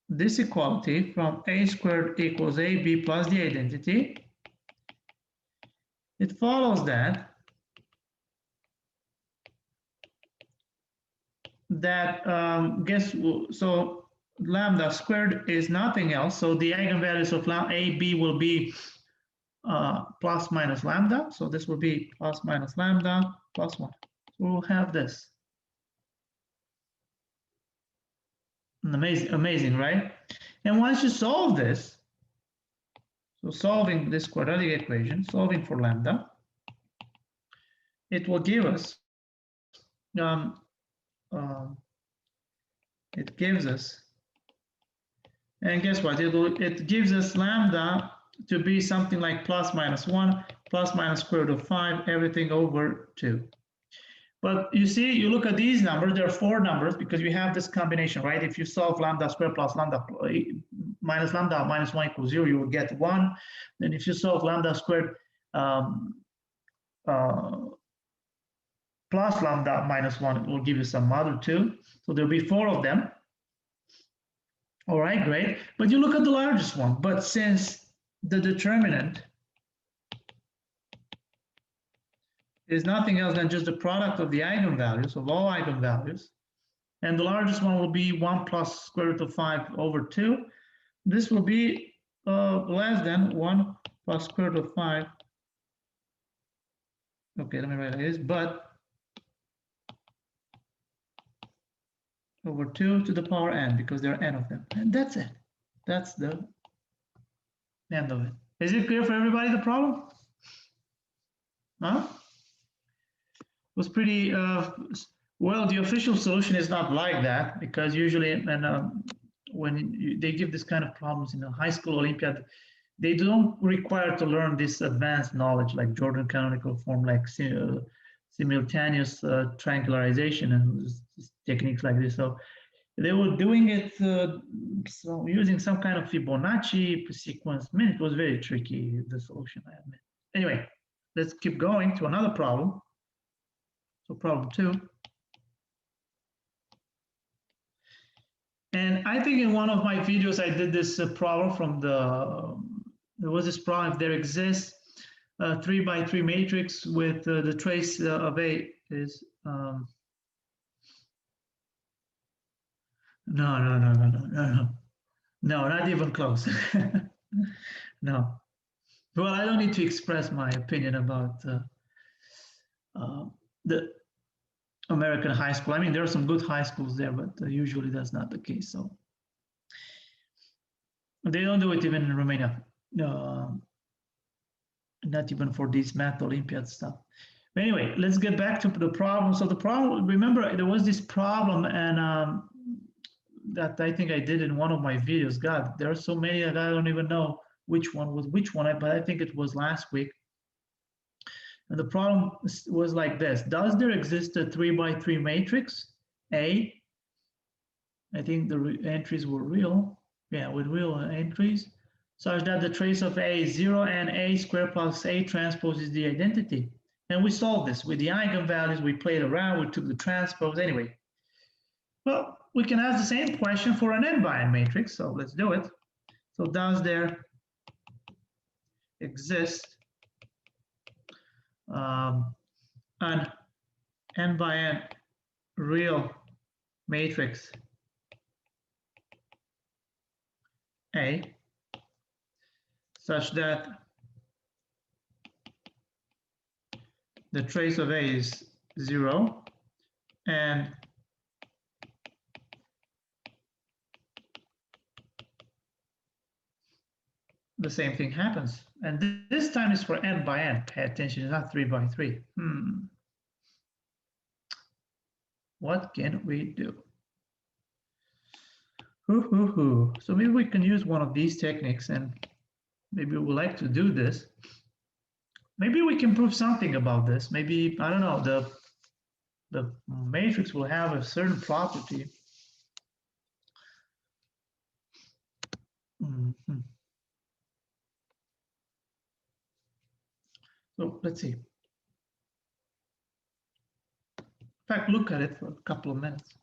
this equality, from A squared equals AB plus the identity, it follows that so lambda squared is nothing else. So the eigenvalues of AB will be plus minus lambda. So this will be plus minus lambda plus 1. So we'll have this. Amazing, right? And once you solve this, so solving this quadratic equation, solving for lambda, it will give us, it gives us, and guess what? It gives us lambda to be something like plus minus 1, plus minus square root of 5, everything over 2. But you see, you look at these numbers, there are 4 numbers because we have this combination, right? If you solve lambda squared plus lambda minus lambda minus 1 equals 0, you will get 1. Then if you solve lambda squared plus lambda minus 1, it will give you some other 2. So there'll be 4 of them. All right, great. But you look at the largest one. But since the determinant is nothing else than just the product of the eigenvalues, of all eigenvalues, and the largest one will be 1 plus square root of 5 over 2, this will be less than 1 plus square root of 5. Okay, let me write this, but over 2 to the power n, because there are n of them. And that's it. That's the end of it. Is it clear for everybody, the problem? Huh? It was pretty, well, the official solution is not like that, because usually, and when they give this kind of problems in a high school Olympiad, they don't require to learn this advanced knowledge like Jordan canonical form, like simultaneous triangularization and techniques like this. So they were doing it so using some kind of Fibonacci sequence. I mean, it was very tricky, the solution, I admit. Anyway, let's keep going to another problem. So problem 2. And I think in one of my videos, I did this problem from there was this problem, if there exists a 3x3 matrix with the trace of A is, no, not even close. No. Well, I don't need to express my opinion about the American high school. I mean, there are some good high schools there, but usually that's not the case. So they don't do it even in Romania. Not even for these math Olympiad stuff. But anyway, let's get back to the problem. So the problem, remember, there was this problem, and that I think I did in one of my videos. God, there are so many that I don't even know which one was which one, but I think it was last week. And the problem was like this. Does there exist a 3x3 matrix, A? I think the entries were real. Yeah, with real entries, such that the trace of A is 0 and A squared plus A transpose is the identity. And we solved this with the eigenvalues. We played around, we took the transpose. Anyway, well, we can ask the same question for an n by n matrix, so let's do it. So does there exist an n by n real matrix A such that the trace of A is 0 and the same thing happens. And this time is for n by n. Pay attention, it's not 3x3. What can we do? So maybe we can use one of these techniques, and maybe we would like to do this. Maybe we can prove something about this. Maybe, I don't know, the matrix will have a certain property. So let's see. In fact, look at it for a couple of minutes.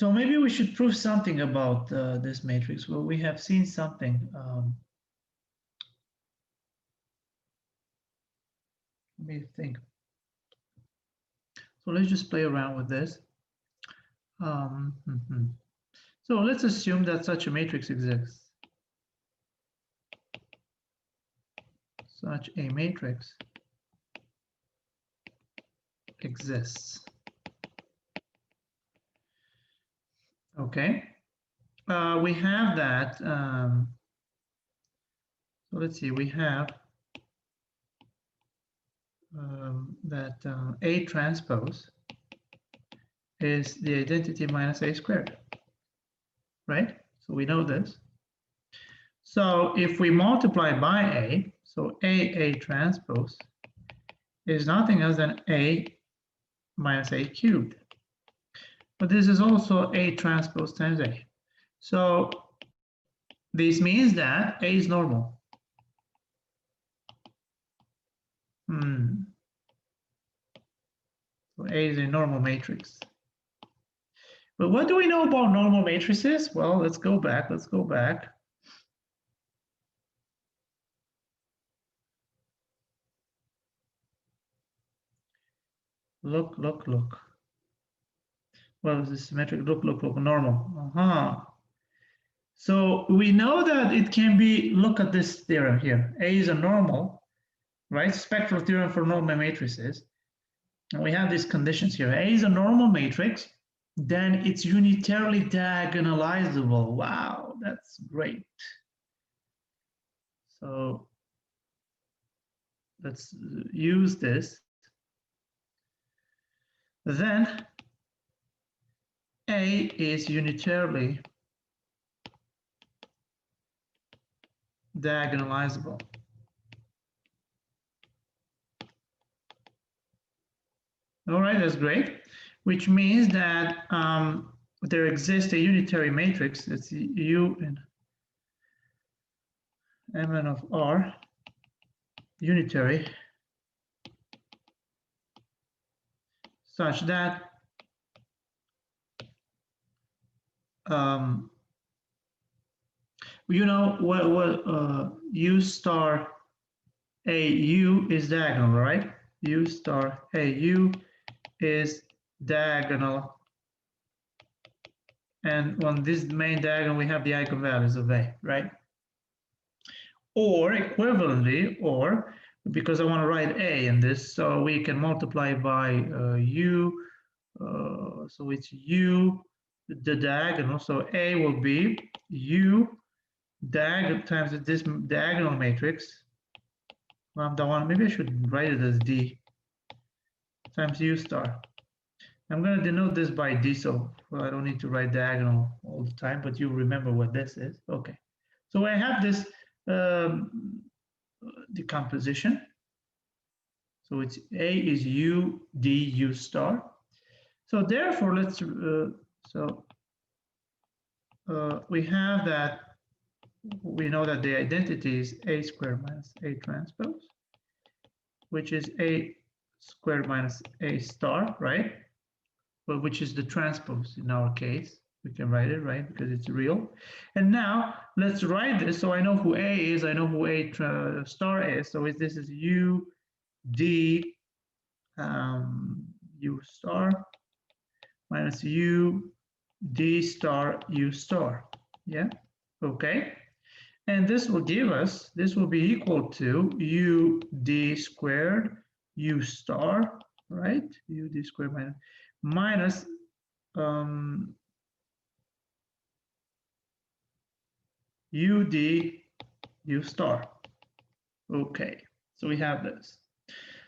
So maybe we should prove something about this matrix. Well, we have seen something. Let me think. So let's just play around with this. So let's assume that such a matrix exists. Such a matrix exists. Okay. We have that. So let's see. We have that A transpose is the identity minus A squared, right? So we know this. So if we multiply by A, so A transpose is nothing else than A minus A cubed. But this is also A transpose times A. So this means that A is normal. So A is a normal matrix. But what do we know about normal matrices? Well, let's go back. Look. Well, this is symmetric. Look, normal. So we know that it can be, look at this theorem here. A is a normal, right? Spectral theorem for normal matrices. And we have these conditions here. A is a normal matrix, then it's unitarily diagonalizable. Wow, that's great. So let's use this. Then A is unitarily diagonalizable. All right, that's great. Which means that there exists a unitary matrix. That's U in Mn of R, unitary, such that you know what U star AU is diagonal, right? U star AU is diagonal, and on this main diagonal we have the eigenvalues of A, right? Or equivalently, or because I want to write A in this, so we can multiply by U, so it's U, the diagonal, so A will be U diagonal times this diagonal matrix, lambda 1, maybe I should write it as D, times U star. I'm going to denote this by D, so I don't need to write diagonal all the time, but you remember what this is. Okay, so I have this decomposition. So it's A is U, D, U star. So therefore, let's, we have that, we know that the identity is A squared minus A transpose, which is A squared minus A star, right? Well, which is the transpose in our case. We can write it, right, because it's real. And now let's write this. So I know who A is, I know who A star is. So this is U, D, U star minus U, D star, U star. Yeah, okay. And this will give us, this will be equal to U, D squared, U star, right? U, D squared minus UD U star. Okay, so we have this.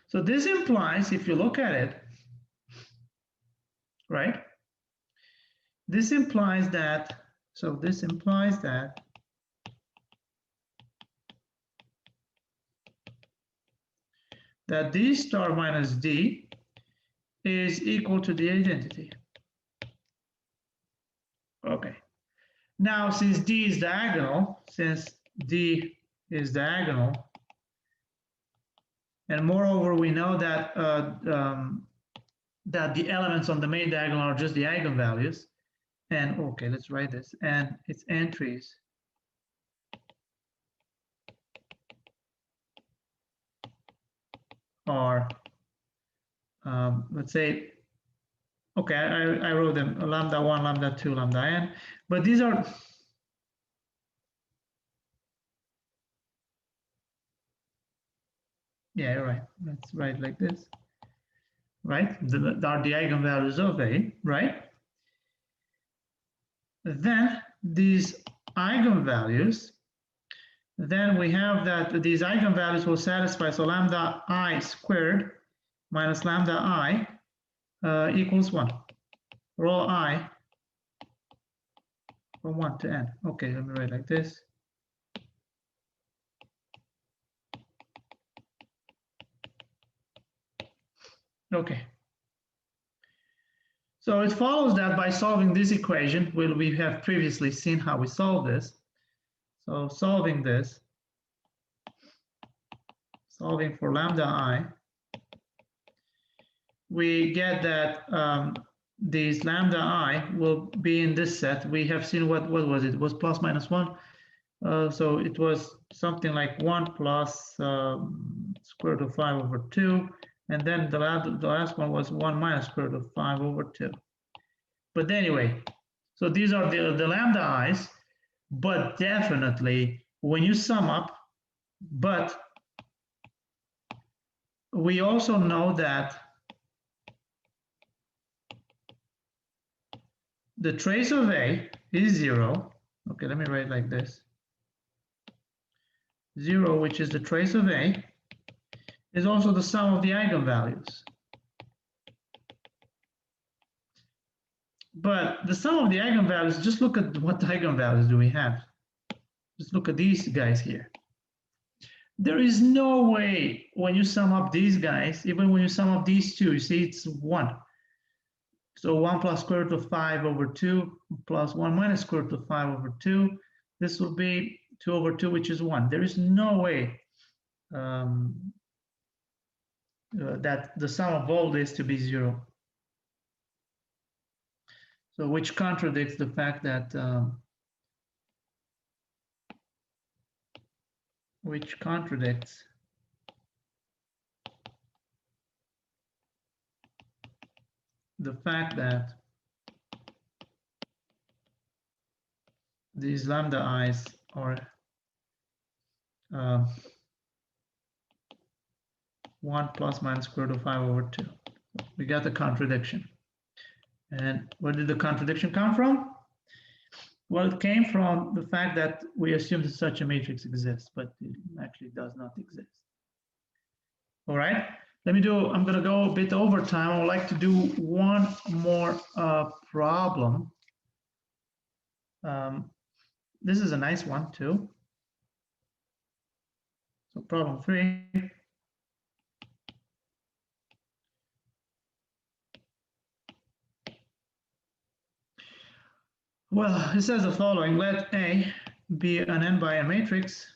So this implies, if you look at it, right? This implies that, so this implies that D star minus D is equal to the identity. Okay. Now, since D is diagonal, and moreover, we know that that the elements on the main diagonal are just the eigenvalues, and okay, let's write this, and its entries are, let's say, okay, I wrote them lambda 1, lambda 2, lambda n, but these are, yeah, you're right. Let's write like this, right? Are the eigenvalues of A, right? Then these eigenvalues, then we have that these eigenvalues will satisfy, so lambda I squared minus lambda I equals 1. Roll I from 1 to n. Okay, let me write like this. Okay. So it follows that by solving this equation, we have previously seen how we solve this. So solving this, solving for lambda I, we get that these lambda I will be in this set. We have seen what was it? It was plus minus 1. So it was something like 1 plus square root of 5 over 2. And then the last one was 1 minus square root of 5 over 2. But anyway, so these are the lambda i's, but definitely when you sum up, but we also know that the trace of A is 0. Okay, let me write like this. 0, which is the trace of A, is also the sum of the eigenvalues. But the sum of the eigenvalues, just look at what eigenvalues do we have. Just look at these guys here. There is no way when you sum up these guys, even when you sum up these two, you see it's 1. So 1 plus square root of 5 over 2 plus 1 minus square root of 5 over 2. This will be 2 over 2, which is 1. There is no way that the sum of all this to be 0. So which contradicts the fact that which contradicts the fact that these lambda i's are 1 plus minus square root of 5 over 2. We got the contradiction. And where did the contradiction come from? Well, it came from the fact that we assume that such a matrix exists, but it actually does not exist. All right, I'm going to go a bit over time. I would like to do one more problem. This is a nice one too. So problem 3. Well, it says the following: let A be an n by n matrix,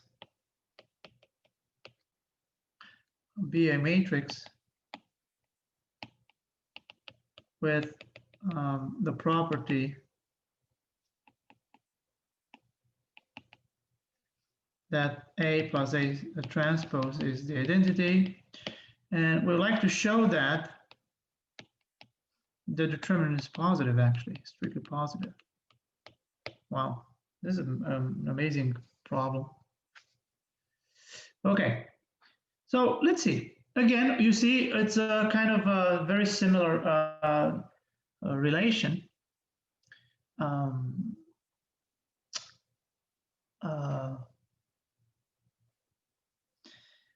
be a matrix with the property that A plus A transpose is the identity. And we'd like to show that the determinant is positive, actually, strictly positive. Wow, this is an amazing problem. Okay, so let's see. Again, you see it's a kind of a very similar relation.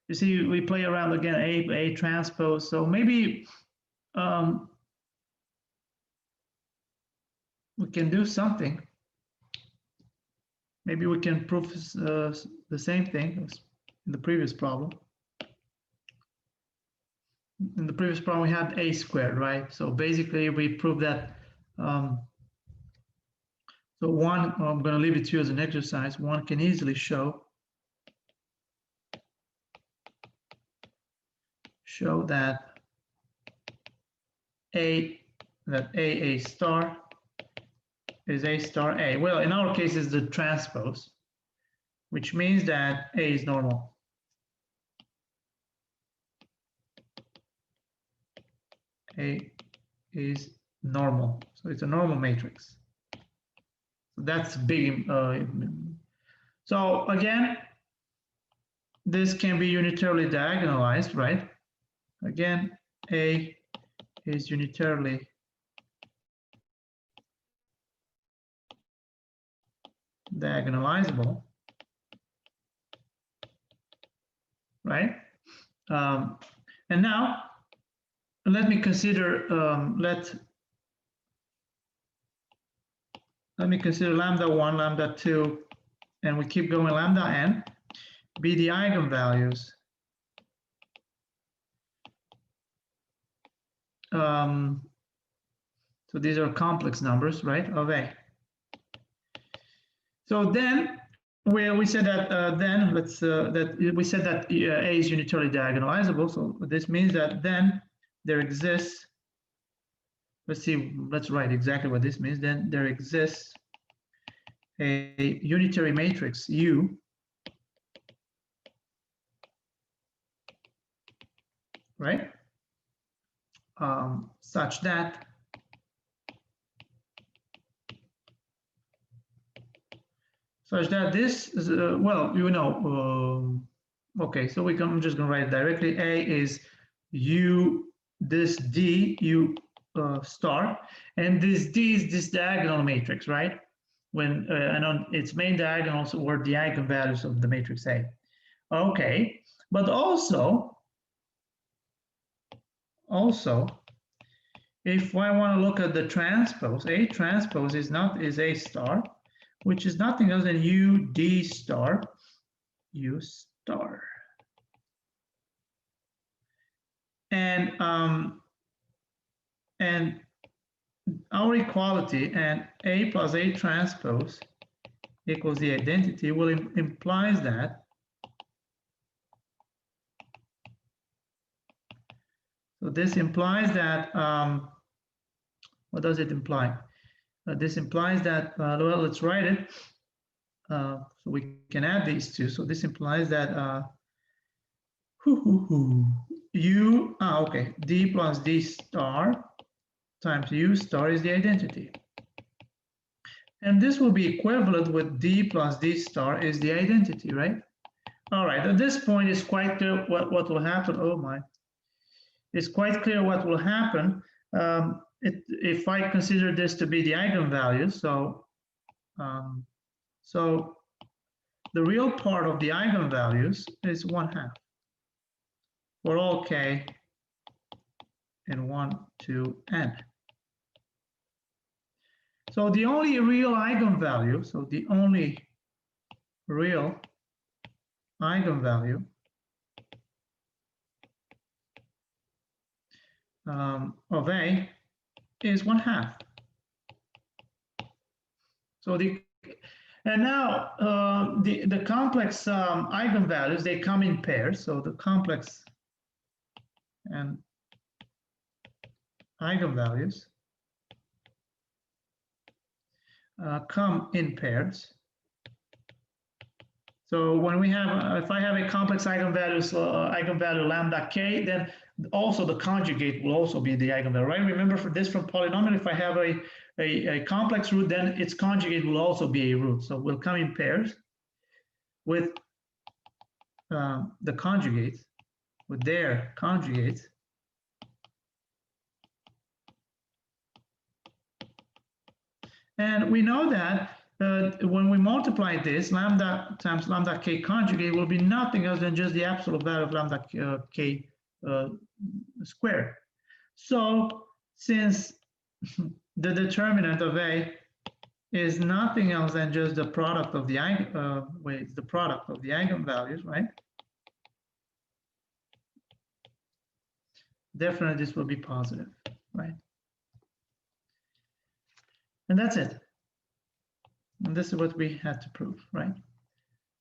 You see, we play around again, A transpose. So maybe we can do something. Maybe we can prove the same thing as in the previous problem. In the previous problem, we had A squared, right? So basically, we prove that. So one, I'm going to leave it to you as an exercise. One can easily show that AA star is A star A? Well, in our case, it's the transpose, which means that A is normal. A is normal, so it's a normal matrix. So that's big. So again, this can be unitarily diagonalized, right? Again, A is unitarily diagonalizable, right? And now let me consider let me consider lambda 1, lambda 2, and we keep going lambda n be the eigenvalues so these are complex numbers, right, of A. So then we said that we said that A is unitarily diagonalizable. So this means that then there exists, let's write exactly what this means. Then there exists a unitary matrix U right? Such that this is, well, you know, okay, so I'm just going to write it directly. A is U, this D, U star, and this D is this diagonal matrix, right? When, and on its main diagonals were the eigenvalues of the matrix A. Okay, but also, if I want to look at the transpose, A transpose is A star, which is nothing else than U D star, U star. And our equality and A plus A transpose equals the identity will implies that. So this implies that, what does it imply? This implies that, well, let's write it. So we can add these two. So this implies that okay, D plus D star times U star is the identity. And this will be equivalent with D plus D star is the identity, right? All right, at this point it's quite clear what will happen. Oh my. It's quite clear what will happen if I consider this to be the eigenvalues. So, so the real part of the eigenvalues is 1/2 for all k in 1, 2, n. So the only real eigenvalue, of A is 1/2. So and now the complex eigenvalues, they come in pairs. So the complex and eigenvalues come in pairs. So when we have, if I have a complex eigenvalue lambda k, then also the conjugate will also be the eigenvalue, right? Remember for this from polynomial, if I have a complex root, then its conjugate will also be a root. So we'll come in pairs with the conjugates, with their conjugates. And we know that when we multiply this, lambda times lambda k conjugate will be nothing else than just the absolute value of lambda k squared. So since the determinant of A is nothing else than just the product of the eigenvalues, right? Definitely this will be positive, right? And that's it. And this is what we had to prove, right?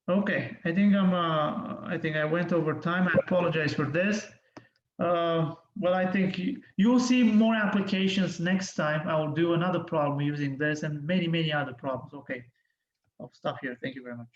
Okay, I think I went over time. I apologize for this. well, I think you'll see more applications next time. I will do another problem using this and many, many other problems. Okay, I'll stop here. Thank you very much.